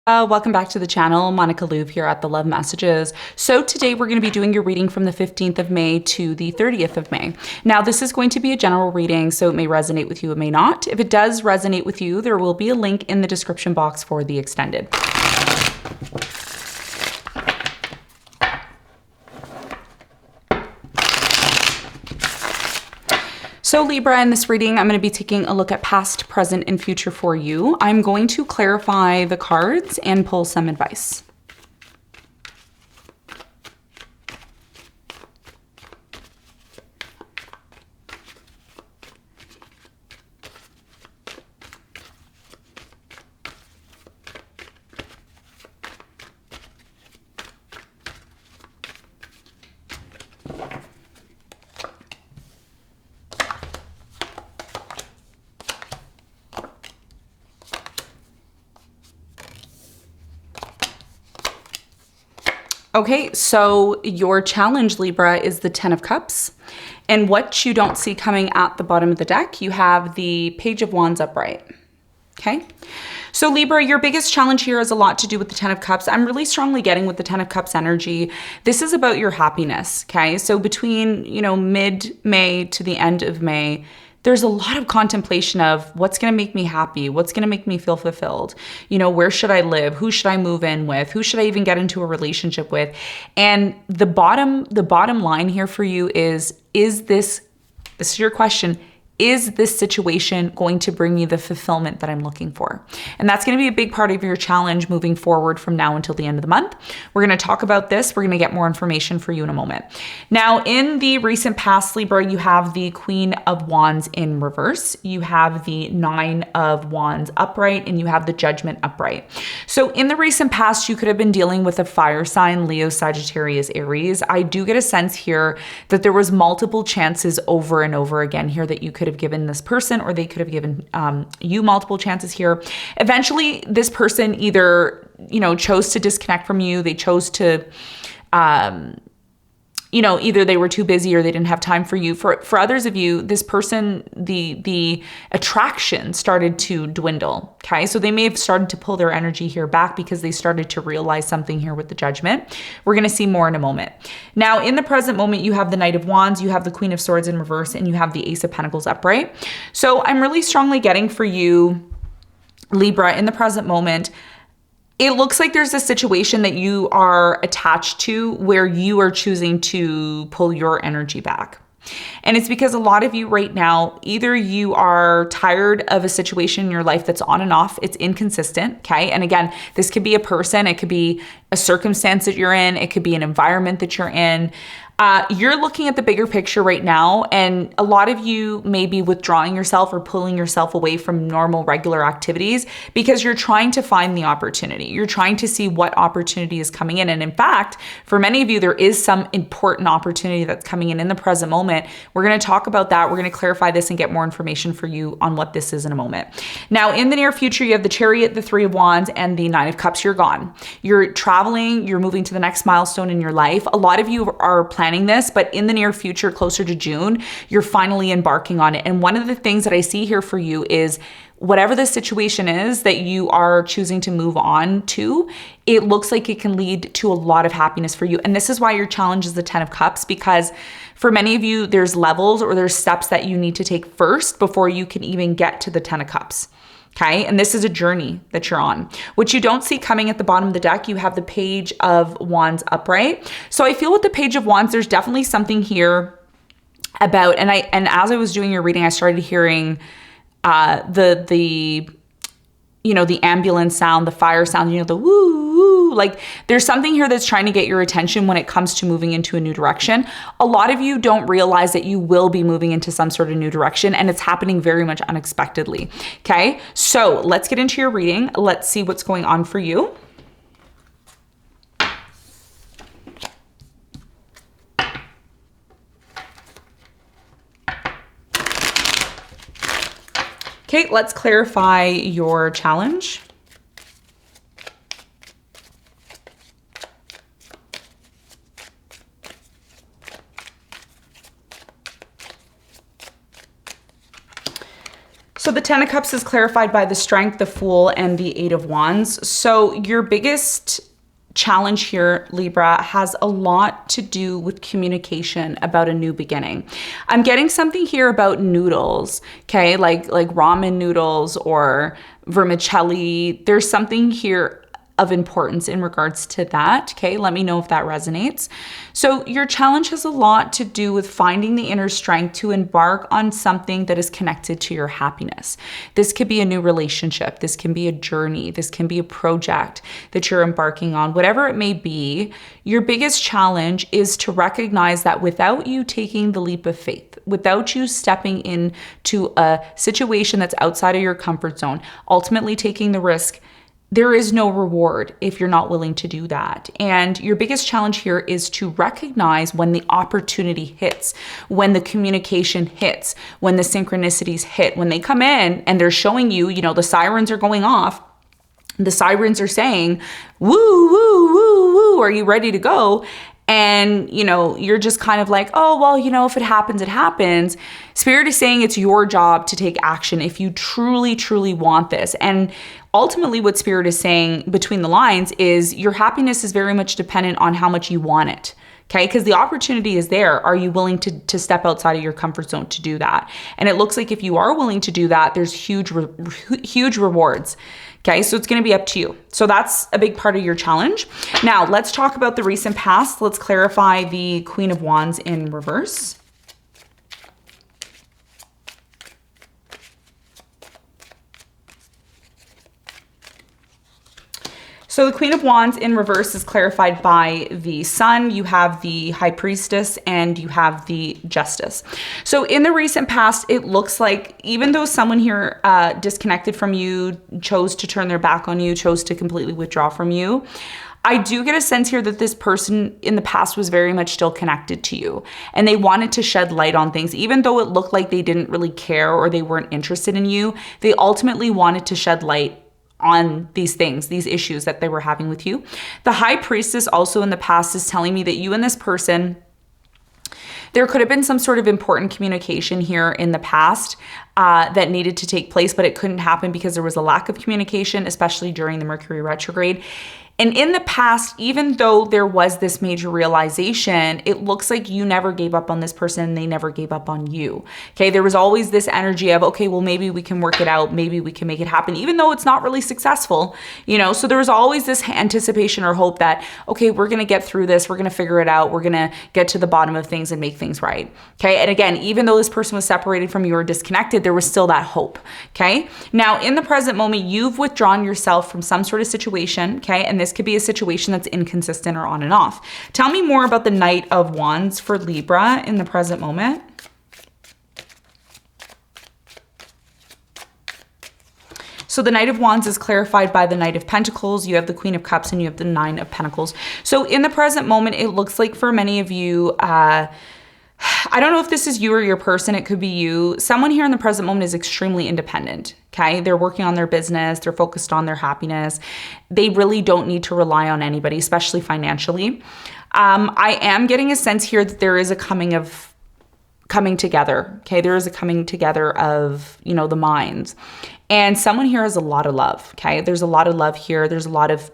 Welcome back to the channel. Monica Louv here at the Love Messages. So today we're going to be doing your reading from the 15th of May to the 30th of May. Now this is going to be a general reading, so it may resonate with you, it may not. If it does resonate with you, there will be a link in the description box for the extended. So Libra, in this reading, I'm going to be taking a look at past, present, and future for you. I'm going to clarify the cards and pull some advice. Okay, so your challenge, Libra, is the Ten of Cups. And what you don't see coming at the bottom of the deck, you have the Page of Wands upright. Okay, so Libra, your biggest challenge here has a lot to do with the Ten of Cups. I'm really strongly getting with the Ten of Cups energy. This is about your happiness, okay? So between, mid-May to the end of May, there's a lot of contemplation of what's going to make me happy, what's going to make me feel fulfilled. Where should I live? Who should I move in with? Who should I even get into a relationship with? And the bottom line here for you is this is your question, is this situation going to bring me the fulfillment that I'm looking for? And that's going to be a big part of your challenge moving forward from now until the end of the month. We're going to talk about this. We're going to get more information for you in a moment. Now, in the recent past, Libra, you have the Queen of Wands in reverse. You have the Nine of Wands upright, and you have the Judgment upright. So in the recent past, you could have been dealing with a fire sign, Leo, Sagittarius, Aries. I do get a sense here that there was multiple chances over and over again here that you could have given this person, or they could have given you multiple chances here. Eventually, this person either, chose to disconnect from you. They chose to, either they were too busy or they didn't have time for you. For others of you, this person, the attraction started to dwindle. Okay, so they may have started to pull their energy here back because they started to realize something here with the Judgment. We're going to see more in a moment. Now, in the present moment, you have the Knight of Wands, you have the Queen of Swords in reverse, and you have the Ace of Pentacles upright. So I'm really strongly getting for you, Libra, in the present moment, it looks like there's a situation that you are attached to where you are choosing to pull your energy back. And it's because a lot of you right now, either you are tired of a situation in your life that's on and off, it's inconsistent, okay? And again, this could be a person, it could be a circumstance that you're in, it could be an environment that you're in. You're looking at the bigger picture right now, and a lot of you may be withdrawing yourself or pulling yourself away from normal, regular activities because you're trying to find the opportunity. You're trying to see what opportunity is coming in. And in fact, for many of you, there is some important opportunity that's coming in the present moment. We're going to talk about that. We're going to clarify this and get more information for you on what this is in a moment. Now, in the near future, you have the Chariot, the Three of Wands, and the Nine of Cups. You're gone. You're traveling. You're moving to the next milestone in your life. A lot of you are planning this, but in the near future, closer to June, you're finally embarking on it. And one of the things that I see here for you is whatever the situation is that you are choosing to move on to, it looks like it can lead to a lot of happiness for you. And this is why your challenge is the Ten of Cups, because for many of you, there's levels or there's steps that you need to take first before you can even get to the Ten of Cups. Okay, and this is a journey that you're on. What you don't see coming at the bottom of the deck, you have the Page of Wands upright. So I feel with the Page of Wands, there's definitely something here about, and as I was doing your reading, I started hearing the ambulance sound, the fire sound, the woo, woo, like there's something here that's trying to get your attention when it comes to moving into a new direction. A lot of you don't realize that you will be moving into some sort of new direction, and it's happening very much unexpectedly. Okay, so let's get into your reading. Let's see what's going on for you. Okay, let's clarify your challenge. So the Ten of Cups is clarified by the Strength, the Fool, and the Eight of Wands. So your biggest challenge here, Libra, has a lot to do with communication about a new beginning. I'm getting something here about noodles, okay? Like ramen noodles or vermicelli. There's something here of importance in regards to that, okay? Let me know if that resonates. So your challenge has a lot to do with finding the inner strength to embark on something that is connected to your happiness. This could be a new relationship. This can be a journey. This can be a project that you're embarking on. Whatever it may be, your biggest challenge is to recognize that without you taking the leap of faith, without you stepping into a situation that's outside of your comfort zone, ultimately taking the risk, there is no reward if you're not willing to do that. And your biggest challenge here is to recognize when the opportunity hits, when the communication hits, when the synchronicities hit, when they come in and they're showing you, the sirens are going off. The sirens are saying, woo, woo, woo, woo, are you ready to go? And, you're just kind of like, oh, well, if it happens, it happens. Spirit is saying it's your job to take action if you truly, truly want this. And ultimately what Spirit is saying between the lines is your happiness is very much dependent on how much you want it. Okay, because the opportunity is there. Are you willing to step outside of your comfort zone to do that? And it looks like if you are willing to do that, there's huge rewards. Okay, so it's going to be up to you. So that's a big part of your challenge. Now, let's talk about the recent past. Let's clarify the Queen of Wands in reverse. So the Queen of Wands in reverse is clarified by the Sun. You have the High Priestess and you have the Justice. So in the recent past, it looks like even though someone here disconnected from you, chose to turn their back on you, chose to completely withdraw from you, I do get a sense here that this person in the past was very much still connected to you and they wanted to shed light on things. Even though it looked like they didn't really care or they weren't interested in you, they ultimately wanted to shed light on these things, these issues that they were having with you. The High Priestess also in the past is telling me that you and this person, there could have been some sort of important communication here in the past that needed to take place, but it couldn't happen because there was a lack of communication, especially during the Mercury retrograde. And in the past, even though there was this major realization, it looks like you never gave up on this person and they never gave up on you. Okay, there was always this energy of, okay, well, maybe we can work it out. Maybe we can make it happen, even though it's not really successful, So there was always this anticipation or hope that, okay, we're going to get through this. We're going to figure it out. We're going to get to the bottom of things and make things right. Okay, and again, even though this person was separated from you or disconnected, there was still that hope. Okay, now in the present moment, you've withdrawn yourself from some sort of situation. Okay, and this could be a situation that's inconsistent or on and off. Tell me more about the Knight of Wands for Libra in the present moment. So the Knight of Wands is clarified by the Knight of Pentacles. You have the Queen of Cups and you have the Nine of Pentacles. So in the present moment, it looks like for many of you, I don't know if this is you or your person. It could be you. Someone here in the present moment is extremely independent. Okay. They're working on their business. They're focused on their happiness. They really don't need to rely on anybody, especially financially. I am getting a sense here that there is a coming together. Okay. There is a coming together of, the minds. And someone here has a lot of love, okay? There's a lot of love here. There's a lot of,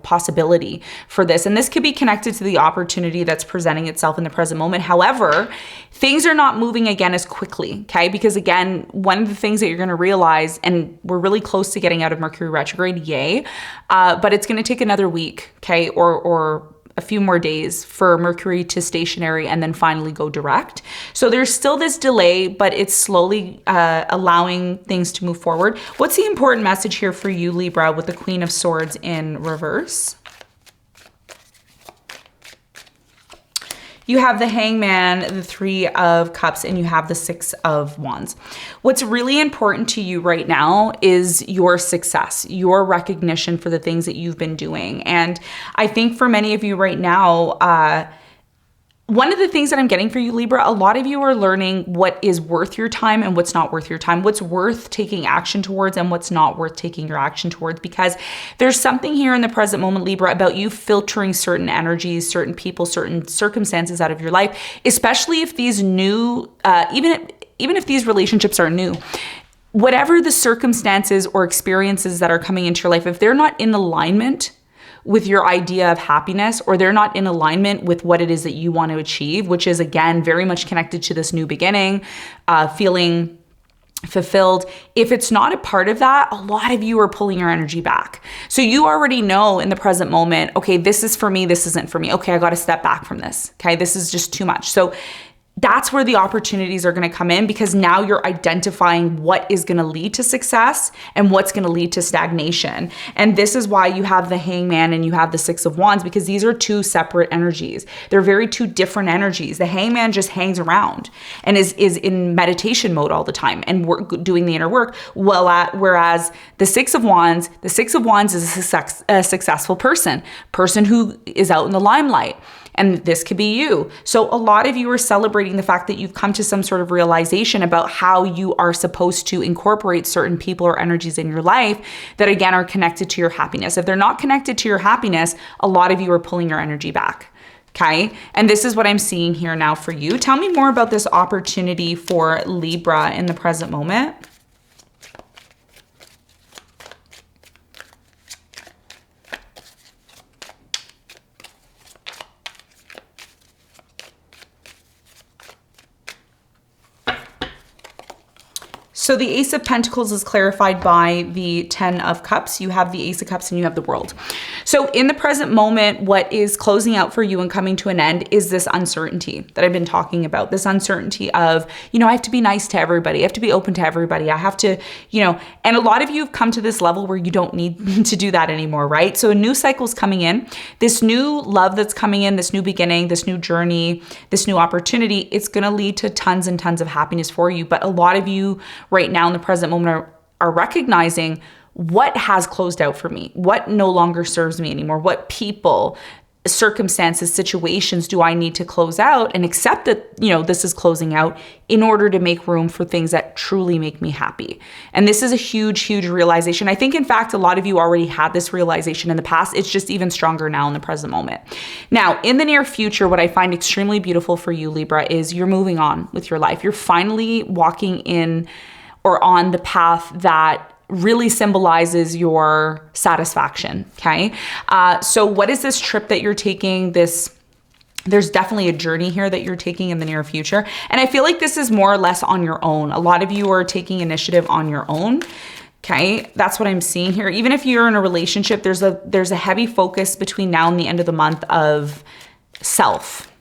possibility for this. And this could be connected to the opportunity that's presenting itself in the present moment. However, things are not moving again as quickly, okay? Because again, one of the things that you're going to realize, and we're really close to getting out of Mercury retrograde, yay, but it's going to take another week, okay? Or a few more days for Mercury to stationary and then finally go direct. So there's still this delay, but it's slowly allowing things to move forward. What's the important message here for you, Libra, with the Queen of Swords in reverse? You have the Hangman, the Three of Cups, and you have the Six of Wands. What's really important to you right now is your success, your recognition for the things that you've been doing. And I think for many of you right now, one of the things that I'm getting for you, Libra, a lot of you are learning what is worth your time and what's not worth your time, what's worth taking action towards and what's not worth taking your action towards, because there's something here in the present moment, Libra, about you filtering certain energies, certain people, certain circumstances out of your life, especially if these new, even if these relationships are new. whatever the circumstances or experiences that are coming into your life, if they're not in alignment with your idea of happiness, or they're not in alignment with what it is that you want to achieve, which is again very much connected to this new beginning, feeling fulfilled. If it's not a part of that, a lot of you are pulling your energy back. So you already know in the present moment, okay, this is for me, this isn't for me. Okay, I got to step back from this. Okay, this is just too much. So that's where the opportunities are going to come in, because now you're identifying what is going to lead to success and what's going to lead to stagnation. And this is why you have the Hangman and you have the Six of Wands, because these are two separate energies. They're very two different energies. The Hangman just hangs around and is in meditation mode all the time and doing the inner work. Whereas the Six of Wands is a successful person who is out in the limelight. And this could be you. So a lot of you are celebrating the fact that you've come to some sort of realization about how you are supposed to incorporate certain people or energies in your life that, again, are connected to your happiness. If they're not connected to your happiness, a lot of you are pulling your energy back. Okay. And this is what I'm seeing here now for you. Tell me more about this opportunity for Libra in the present moment. So the Ace of Pentacles is clarified by the Ten of Cups. You have the Ace of Cups and you have the World. So in the present moment, what is closing out for you and coming to an end is this uncertainty that I've been talking about. This uncertainty of, I have to be nice to everybody. I have to be open to everybody. I have to, and a lot of you have come to this level where you don't need to do that anymore, right? So a new cycle is coming in. This new love that's coming in, this new beginning, this new journey, this new opportunity, it's going to lead to tons and tons of happiness for you. But a lot of you right now in the present moment are recognizing what has closed out for me, what no longer serves me anymore, what people, circumstances, situations do I need to close out and accept that, this is closing out in order to make room for things that truly make me happy. And this is a huge, huge realization. I think, in fact, a lot of you already had this realization in the past. It's just even stronger now in the present moment. Now, in the near future, what I find extremely beautiful for you, Libra, is you're moving on with your life. You're finally walking in or on the path that really symbolizes your satisfaction, okay? So what is this trip that you're taking? There's definitely a journey here that you're taking in the near future. And I feel like this is more or less on your own. A lot of you are taking initiative on your own. Okay, that's what I'm seeing here. Even if you're in a relationship, there's a heavy focus between now and the end of the month of self.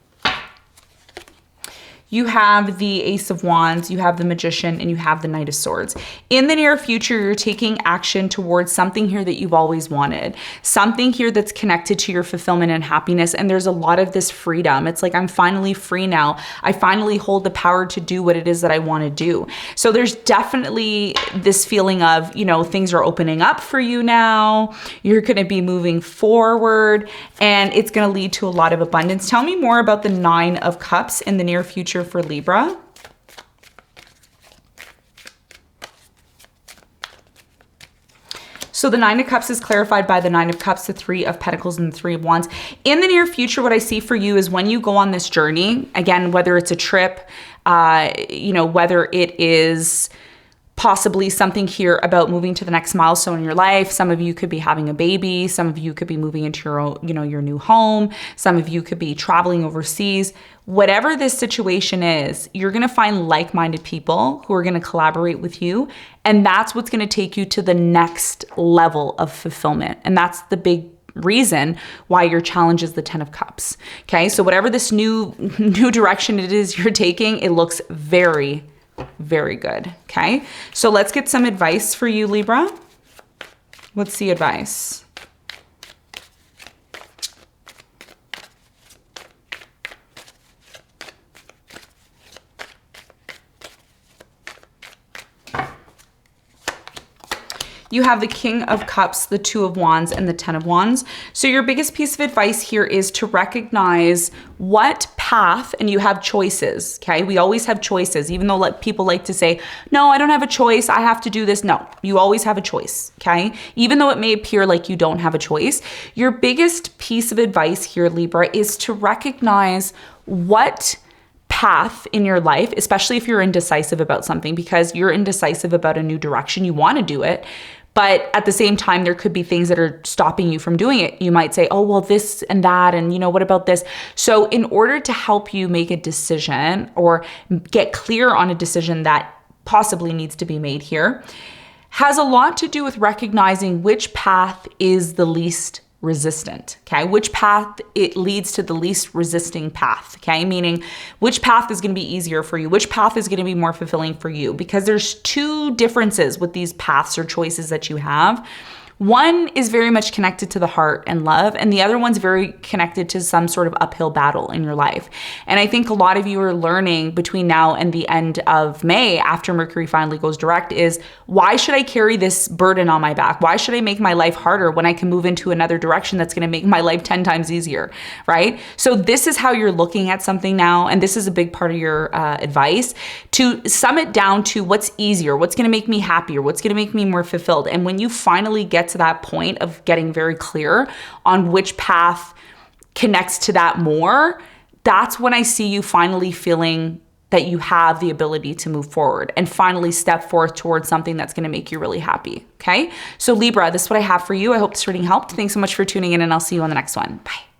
You have the Ace of Wands, you have the Magician, and you have the Knight of Swords. In the near future, you're taking action towards something here that you've always wanted, something here that's connected to your fulfillment and happiness. And there's a lot of this freedom. It's like, I'm finally free now. I finally hold the power to do what it is that I want to do. So there's definitely this feeling of, things are opening up for you now. You're going to be moving forward, and it's going to lead to a lot of abundance. Tell me more about the Nine of Cups in the near future for Libra. So the Nine of Cups is clarified by the Nine of Cups, the Three of Pentacles, and the Three of Wands. In the near future, what I see for you is when you go on this journey, again, whether it's a trip, whether it is possibly something here about moving to the next milestone in your life. Some of you could be having a baby. Some of you could be moving into your own, your new home. Some of you could be traveling overseas. Whatever this situation is, you're going to find like-minded people who are going to collaborate with you. And that's what's going to take you to the next level of fulfillment. And that's the big reason why your challenge is the Ten of Cups. Okay. So whatever this new direction it is you're taking, it looks very, very good. Okay. So let's get some advice for you, Libra. What's the advice? You have the King of Cups, the Two of Wands, and the Ten of Wands. So your biggest piece of advice here is to recognize what path, and you have choices, okay? We always have choices, even though people like to say, no, I don't have a choice, I have to do this. No, you always have a choice, okay? Even though it may appear like you don't have a choice, your biggest piece of advice here, Libra, is to recognize what path in your life, especially if you're indecisive about something, because you're indecisive about a new direction, you want to do it. But at the same time, there could be things that are stopping you from doing it. You might say, oh, well, this and that, and what about this? So in order to help you make a decision or get clear on a decision that possibly needs to be made here, has a lot to do with recognizing which path is the least resistant, okay? Which path it leads to the least resisting path, okay? Meaning which path is going to be easier for you, which path is going to be more fulfilling for you, because there's two differences with these paths or choices that you have. One is very much connected to the heart and love, and the other one's very connected to some sort of uphill battle in your life. And I think a lot of you are learning between now and the end of May, after Mercury finally goes direct, is why should I carry this burden on my back? Why should I make my life harder when I can move into another direction that's going to make my life 10 times easier, right? So this is how you're looking at something now, and this is a big part of your advice, to sum it down to what's easier, what's going to make me happier, what's going to make me more fulfilled. And when you finally get to that point of getting very clear on which path connects to that more, that's when I see you finally feeling that you have the ability to move forward and finally step forth towards something that's going to make you really happy. Okay. So Libra, this is what I have for you. I hope this reading helped. Thanks so much for tuning in, and I'll see you on the next one. Bye.